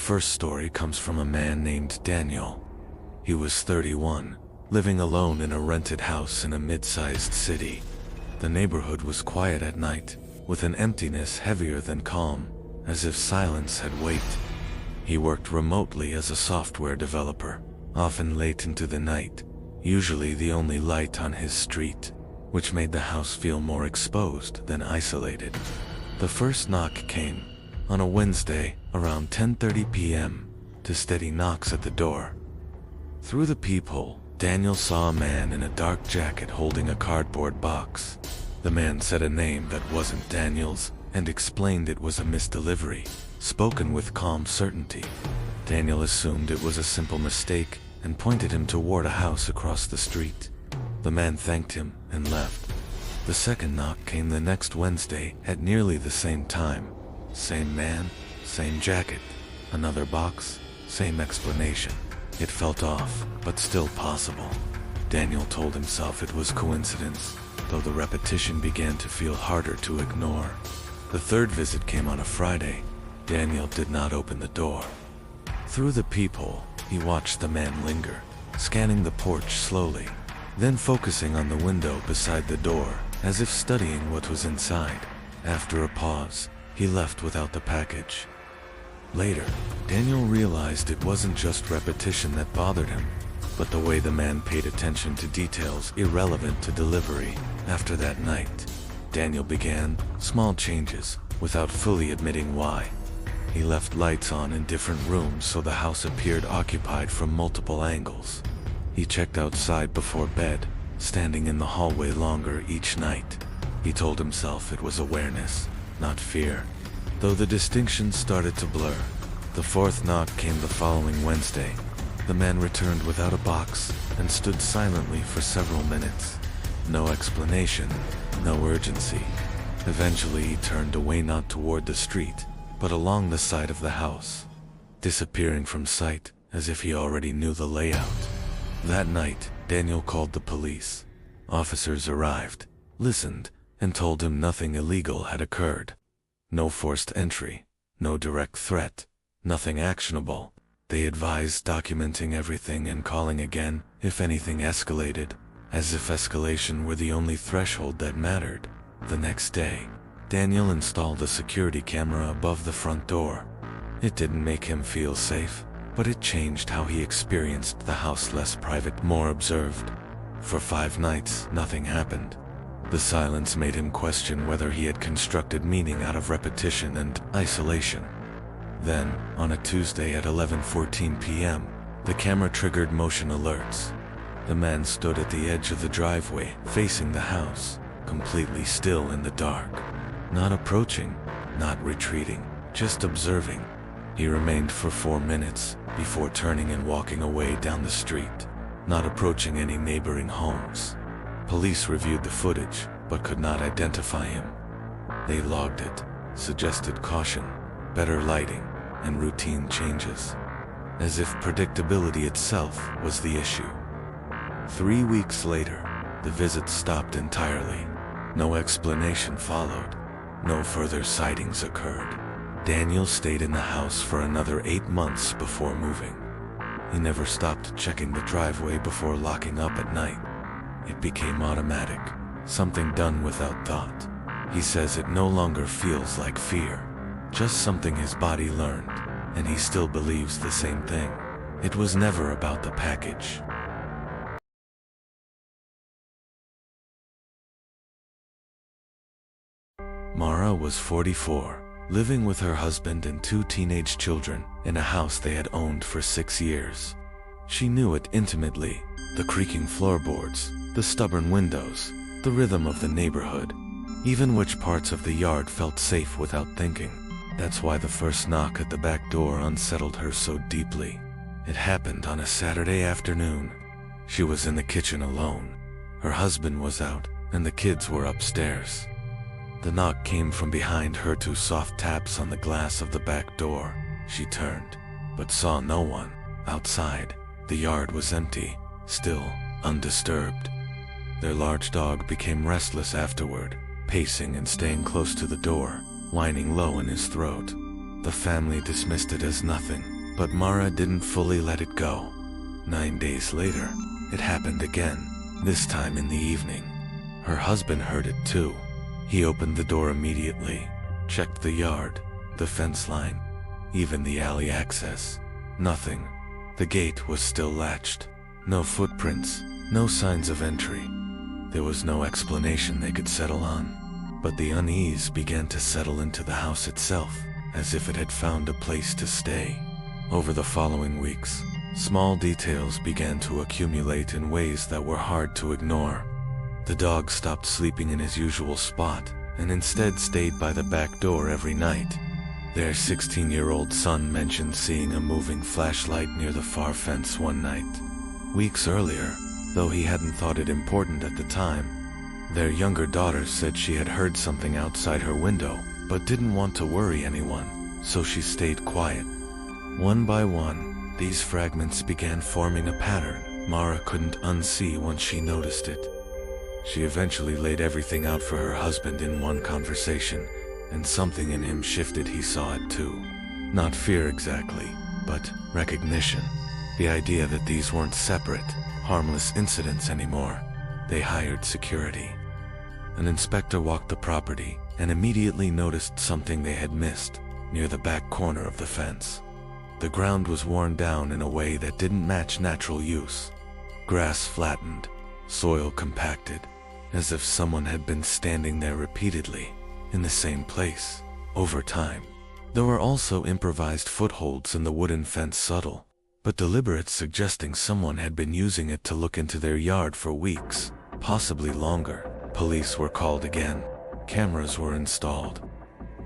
first story comes from a man named Daniel. He was 31, living alone in a rented house in a mid-sized city. The neighborhood was quiet at night, with an emptiness heavier than calm, as if silence had weight. He worked remotely as a software developer, often late into the night, usually the only light on his street, which made the house feel more exposed than isolated. The first knock came on a Wednesday around 10:30 p.m. to steady knocks at the door. Through the peephole, Daniel saw a man in a dark jacket holding a cardboard box. The man said a name that wasn't Daniel's and explained it was a misdelivery, spoken with calm certainty. Daniel assumed it was a simple mistake and pointed him toward a house across the street. The man thanked him and left. The second knock came the next Wednesday at nearly the same time. Same man, same jacket, another box, same explanation. It felt off, but still possible. Daniel told himself it was coincidence, though the repetition began to feel harder to ignore. The third visit came on a Friday. Daniel did not open the door. Through the peephole, he watched the man linger, scanning the porch slowly, then focusing on the window beside the door, as if studying what was inside. After a pause, he left without the package. Later, Daniel realized it wasn't just repetition that bothered him, but the way the man paid attention to details irrelevant to delivery. After that night, Daniel began small changes without fully admitting why. He left lights on in different rooms so the house appeared occupied from multiple angles. He checked outside before bed, standing in the hallway longer each night. He told himself it was awareness, not fear, though the distinctions started to blur. The fourth knock came the following Wednesday. The man returned without a box and stood silently for several minutes. No explanation, no urgency. Eventually he turned away, not toward the street, but along the side of the house, disappearing from sight as if he already knew the layout. That night, Daniel called the police. Officers arrived, listened, and told him nothing illegal had occurred. No forced entry, no direct threat, nothing actionable. They advised documenting everything and calling again if anything escalated, as if escalation were the only threshold that mattered. The next day, Daniel installed a security camera above the front door. It didn't make him feel safe, but it changed how he experienced the house, less private, more observed. For 5 nights, nothing happened. The silence made him question whether he had constructed meaning out of repetition and isolation. Then, on a Tuesday at 11:14 p.m., the camera triggered motion alerts. The man stood at the edge of the driveway, facing the house, completely still in the dark. Not approaching, not retreating, just observing. He remained for 4 minutes, before turning and walking away down the street, not approaching any neighboring homes. Police reviewed the footage, but could not identify him. They logged it, suggested caution, better lighting, and routine changes, as if predictability itself was the issue. 3 weeks later, the visit stopped entirely. No explanation followed. No further sightings occurred. Daniel stayed in the house for another 8 months before moving. He never stopped checking the driveway before locking up at night. It became automatic, something done without thought. He says it no longer feels like fear, just something his body learned, and he still believes the same thing. It was never about the package. Mara was 44, living with her husband and 2 teenage children in a house they had owned for 6 years. She knew it intimately, the creaking floorboards, the stubborn windows, the rhythm of the neighborhood, even which parts of the yard felt safe without thinking. That's why the first knock at the back door unsettled her so deeply. It happened on a Saturday afternoon. She was in the kitchen alone. Her husband was out, and the kids were upstairs. The knock came from behind her, 2 soft taps on the glass of the back door. She turned, but saw no one. Outside, the yard was empty, still, undisturbed. Their large dog became restless afterward, pacing and staying close to the door, whining low in his throat. The family dismissed it as nothing, But Mara didn't fully let it go. 9 days later, it happened again, this time in the evening. Her husband heard it too. He opened the door immediately, checked the yard, the fence line, even the alley access. Nothing. The gate was still latched. No footprints, no signs of entry. There was no explanation they could settle on. But the unease began to settle into the house itself, as if it had found a place to stay. Over the following weeks, small details began to accumulate in ways that were hard to ignore. The dog stopped sleeping in his usual spot, and instead stayed by the back door every night. Their 16-year-old son mentioned seeing a moving flashlight near the far fence one night. Weeks earlier, though he hadn't thought it important at the time, their younger daughter said she had heard something outside her window, but didn't want to worry anyone, so she stayed quiet. One by one, these fragments began forming a pattern Mara couldn't unsee once she noticed it. She eventually laid everything out for her husband in one conversation, and something in him shifted. He saw it too. Not fear exactly, but recognition. The idea that these weren't separate, harmless incidents anymore. They hired security. An inspector walked the property and immediately noticed something they had missed near the back corner of the fence. The ground was worn down in a way that didn't match natural use. Grass flattened, soil compacted, as if someone had been standing there repeatedly, in the same place, over time. There were also improvised footholds in the wooden fence, subtle, but deliberate, suggesting someone had been using it to look into their yard for weeks, possibly longer. Police were called again. Cameras were installed.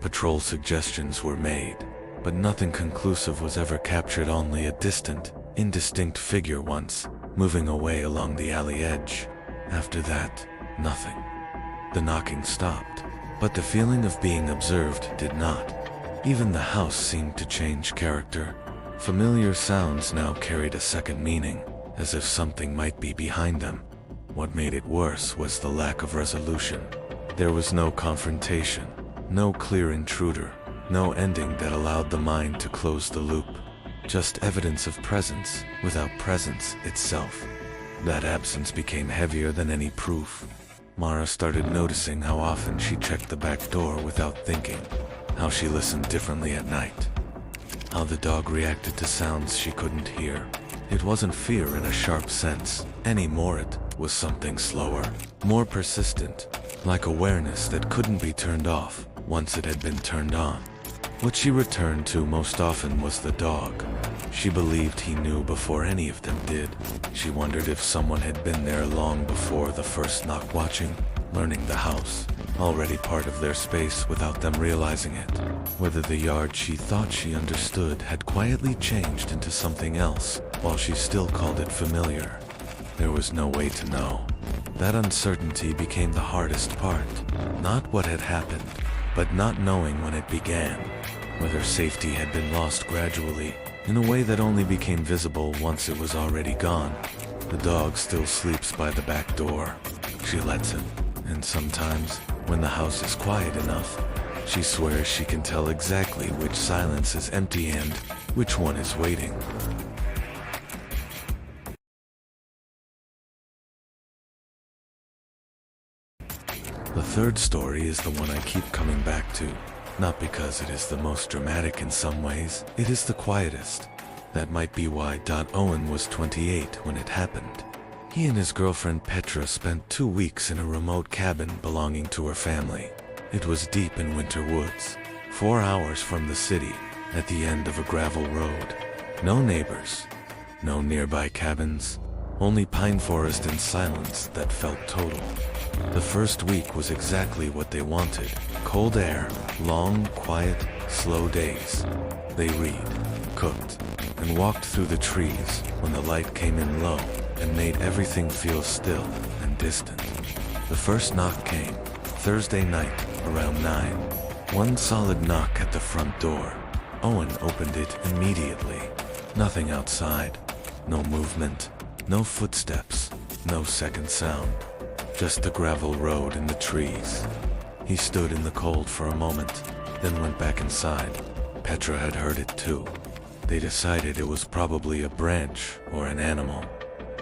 Patrol suggestions were made, but nothing conclusive was ever captured. Only a distant, indistinct figure once, moving away along the alley edge. After that, nothing. The knocking stopped, but the feeling of being observed did not. Even the house seemed to change character. Familiar sounds now carried a second meaning, as if something might be behind them. What made it worse was the lack of resolution. There was no confrontation, no clear intruder, no ending that allowed the mind to close the loop. Just evidence of presence without presence itself. That absence became heavier than any proof. Mara started noticing how often she checked the back door without thinking, how she listened differently at night, how the dog reacted to sounds she couldn't hear. It wasn't fear in a sharp sense anymore. It was something slower, more persistent, like awareness that couldn't be turned off once it had been turned on. What she returned to most often was the dog. She believed he knew before any of them did. She wondered if someone had been there long before the first knock, watching, learning the house, already part of their space without them realizing it. Whether the yard she thought she understood had quietly changed into something else while she still called it familiar. There was no way to know. That uncertainty became the hardest part. Not what had happened, but not knowing when it began. Whether safety had been lost gradually, in a way that only became visible once it was already gone. The dog still sleeps by the back door. She lets him, and sometimes, when the house is quiet enough, she swears she can tell exactly which silence is empty and which one is waiting. The third story is the one I keep coming back to, not because it is the most dramatic in some ways, it is the quietest. That might be why. Owen was 28 when it happened. He and his girlfriend Petra spent 2 weeks in a remote cabin belonging to her family. It was deep in winter woods, 4 hours from the city, at the end of a gravel road. No neighbors, no nearby cabins, only pine forest and silence that felt total. The first week was exactly what they wanted. Cold air, long, quiet, slow days. They read, cooked, and walked through the trees when the light came in low and made everything feel still and distant. The first knock came, Thursday night, around 9. One solid knock at the front door. Owen opened it immediately. Nothing outside. No movement. No footsteps. No second sound. Just the gravel road and the trees. He stood in the cold for a moment, then went back inside. Petra had heard it too. They decided it was probably a branch or an animal.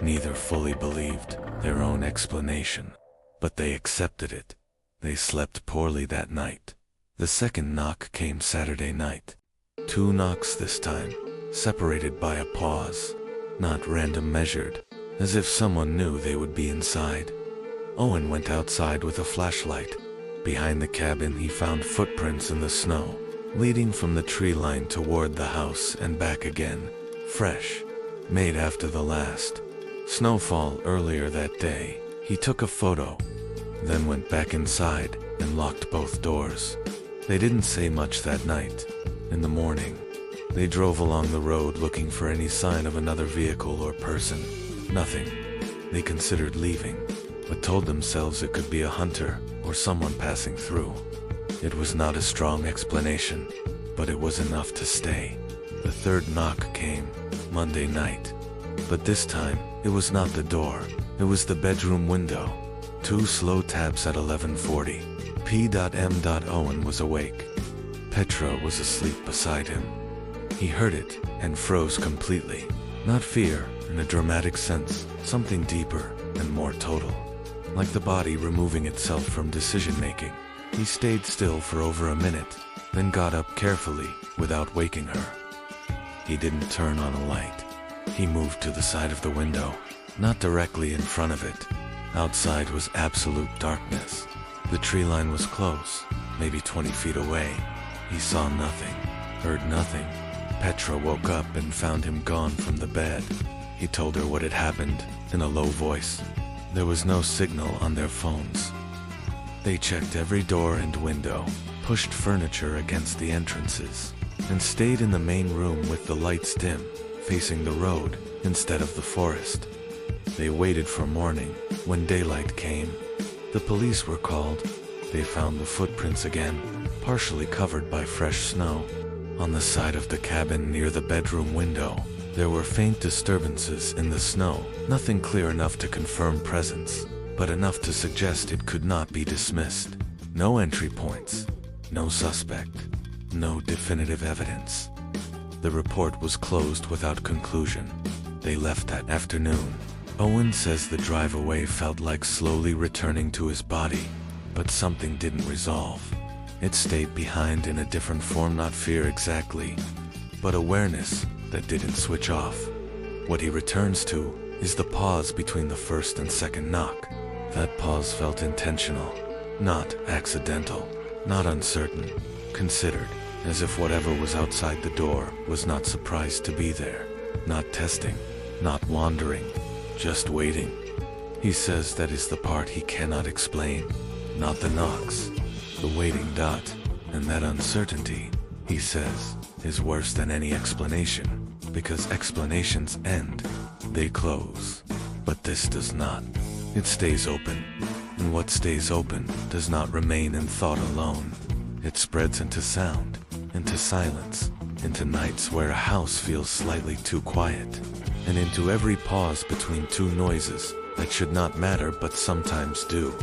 Neither fully believed their own explanation, but they accepted it. They slept poorly that night. The second knock came Saturday night. 2 knocks this time, separated by a pause, not random measured, as if someone knew they would be inside. Owen went outside with a flashlight. Behind the cabin he found footprints in the snow, leading from the tree line toward the house and back again, fresh, made after the last snowfall earlier that day. He took a photo, then went back inside and locked both doors. They didn't say much that night. In the morning, they drove along the road looking for any sign of another vehicle or person. Nothing. They considered leaving, but told themselves it could be a hunter or someone passing through. It was not a strong explanation, but it was enough to stay. The third knock came Monday night, but this time it was not the door, it was the bedroom window. 2 slow taps at 11:40. P.M. Owen was awake. Petra was asleep beside him. He heard it and froze completely. Not fear in a dramatic sense, something deeper and more total. Like the body removing itself from decision-making. He stayed still for over a minute, then got up carefully without waking her. He didn't turn on a light. He moved to the side of the window, not directly in front of it. Outside was absolute darkness. The tree line was close, maybe 20 feet away. He saw nothing, heard nothing. Petra woke up and found him gone from the bed. He told her what had happened in a low voice. There was no signal on their phones. They checked every door and window, pushed furniture against the entrances, and stayed in the main room with the lights dim, facing the road instead of the forest. They waited for morning. When daylight came, the police were called. They found the footprints again, partially covered by fresh snow. On the side of the cabin near the bedroom window, there were faint disturbances in the snow, nothing clear enough to confirm presence, but enough to suggest it could not be dismissed. No entry points, no suspect, no definitive evidence. The report was closed without conclusion. They left that afternoon. Owen says the drive away felt like slowly returning to his body, but something didn't resolve. It stayed behind in a different form, not fear exactly, but awareness that didn't switch off. What he returns to is the pause between the first and second knock. That pause felt intentional, not accidental, not uncertain, considered, as if whatever was outside the door was not surprised to be there, not testing, not wandering, just waiting. He says that is the part he cannot explain, not the knocks, the waiting dot, and that uncertainty, he says, is worse than any explanation, because explanations end, they close. But this does not. It stays open, and what stays open does not remain in thought alone. It spreads into sound, into silence, into nights where a house feels slightly too quiet, and into every pause between two noises that should not matter but sometimes do.